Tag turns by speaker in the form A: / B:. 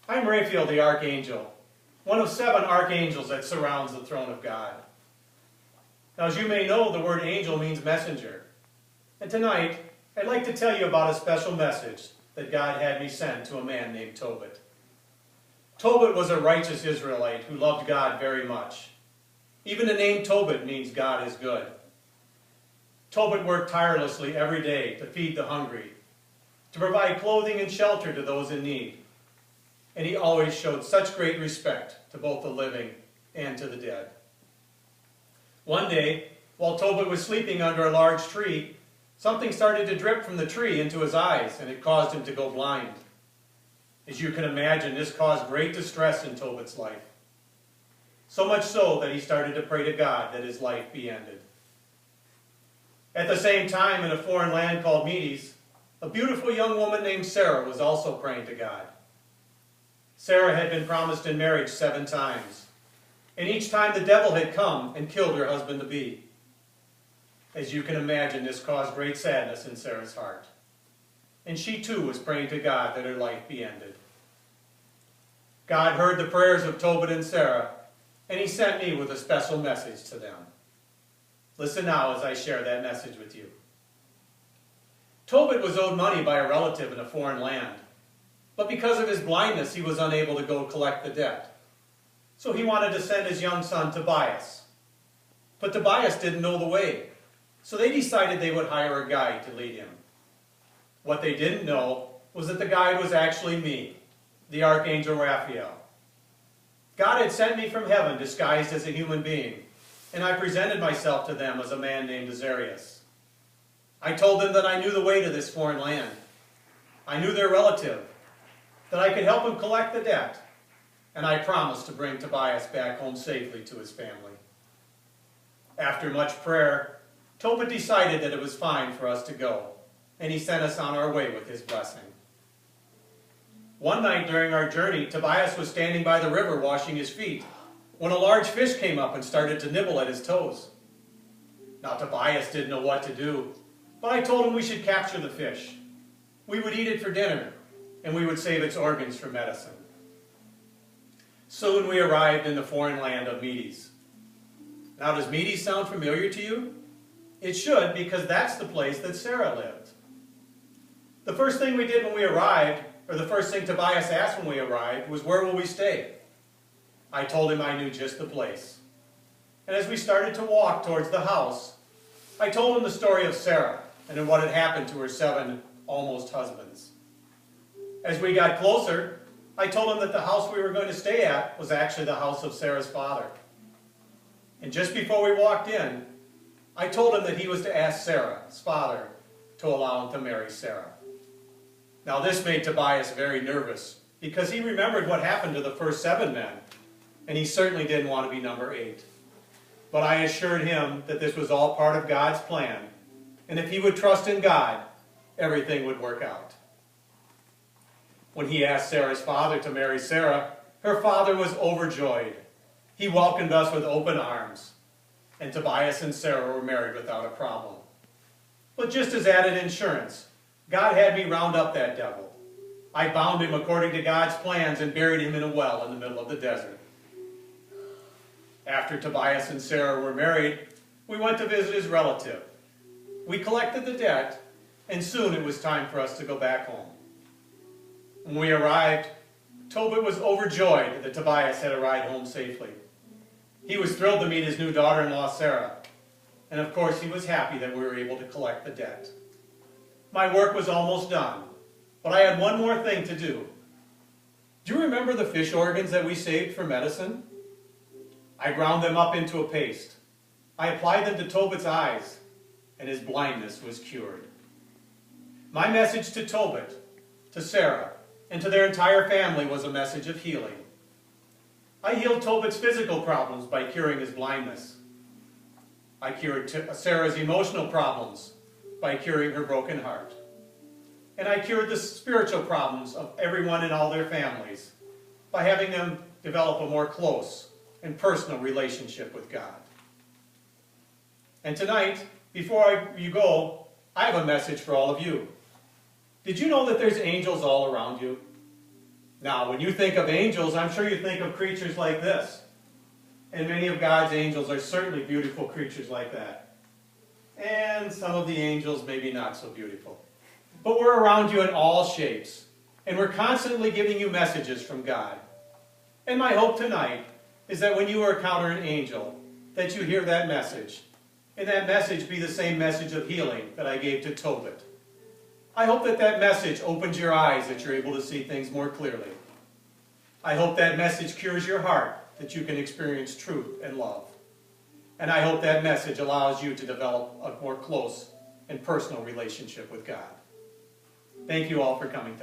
A: I'm Raphael the Archangel, one of 7 archangels that surrounds the throne of God. Now, as you may know, the word angel means messenger. And tonight, I'd like to tell you about a special message that God had me send to a man named Tobit. Tobit was a righteous Israelite who loved God very much. Even the name Tobit means God is good. Tobit worked tirelessly every day to feed the hungry, to provide clothing and shelter to those in need. And he always showed such great respect to both the living and to the dead. One day, while Tobit was sleeping under a large tree, something started to drip from the tree into his eyes, and it caused him to go blind. As you can imagine, this caused great distress in Tobit's life. So much so that he started to pray to God that his life be ended. At the same time, in a foreign land called Medes, a beautiful young woman named Sarah was also praying to God. Sarah had been promised in marriage 7 times, and each time the devil had come and killed her husband-to-be. As you can imagine, this caused great sadness in Sarah's heart. And she too was praying to God that her life be ended. God heard the prayers of Tobit and Sarah, and he sent me with a special message to them. Listen now as I share that message with you. Tobit was owed money by a relative in a foreign land, but because of his blindness, he was unable to go collect the debt. So he wanted to send his young son Tobias. But Tobias didn't know the way, so they decided they would hire a guide to lead him. What they didn't know was that the guide was actually me, the Archangel Raphael. God had sent me from heaven disguised as a human being, and I presented myself to them as a man named Azarias. I told them that I knew the way to this foreign land. I knew their relative, that I could help him collect the debt, and I promised to bring Tobias back home safely to his family. After much prayer, Tobit decided that it was fine for us to go, and he sent us on our way with his blessing. One night during our journey, Tobias was standing by the river washing his feet when a large fish came up and started to nibble at his toes. Now Tobias didn't know what to do, but I told him we should capture the fish. We would eat it for dinner, and we would save its organs for medicine. Soon we arrived in the foreign land of Medes. Now, does Medes sound familiar to you? It should, because that's the place that Sarah lived. The first thing we did when we arrived, or the first thing Tobias asked when we arrived, was, where will we stay? I told him I knew just the place. And as we started to walk towards the house, I told him the story of Sarah and what had happened to her 7 almost husbands. As we got closer, I told him that the house we were going to stay at was actually the house of Sarah's father. And just before we walked in, I told him that he was to ask Sarah's father to allow him to marry Sarah. Now this made Tobias very nervous, because he remembered what happened to the first 7 men, and he certainly didn't want to be number 8. But I assured him that this was all part of God's plan, and if he would trust in God, everything would work out. When he asked Sarah's father to marry Sarah, her father was overjoyed. He welcomed us with open arms, and Tobias and Sarah were married without a problem. But just as added insurance, God had me round up that devil. I bound him according to God's plans and buried him in a well in the middle of the desert. After Tobias and Sarah were married, we went to visit his relative. We collected the debt, and soon it was time for us to go back home. When we arrived, Tobit was overjoyed that Tobias had arrived home safely. He was thrilled to meet his new daughter-in-law, Sarah, and of course he was happy that we were able to collect the debt. My work was almost done, but I had one more thing to do. Do you remember the fish organs that we saved for medicine? I ground them up into a paste. I applied them to Tobit's eyes, and his blindness was cured. My message to Tobit, to Sarah, and to their entire family was a message of healing. I healed Tobit's physical problems by curing his blindness. I cured Sarah's emotional problems by curing her broken heart. And I cured the spiritual problems of everyone in all their families by having them develop a more close and personal relationship with God. And tonight, before you go, I have a message for all of you. Did you know that there's angels all around you? Now, when you think of angels, I'm sure you think of creatures like this. And many of God's angels are certainly beautiful creatures like that. And some of the angels maybe not so beautiful. But we're around you in all shapes. And we're constantly giving you messages from God. And my hope tonight is that when you encounter an angel, that you hear that message. And that message be the same message of healing that I gave to Tobit. I hope that that message opens your eyes, that you're able to see things more clearly. I hope that message cures your heart, that you can experience truth and love. And I hope that message allows you to develop a more close and personal relationship with God. Thank you all for coming tonight.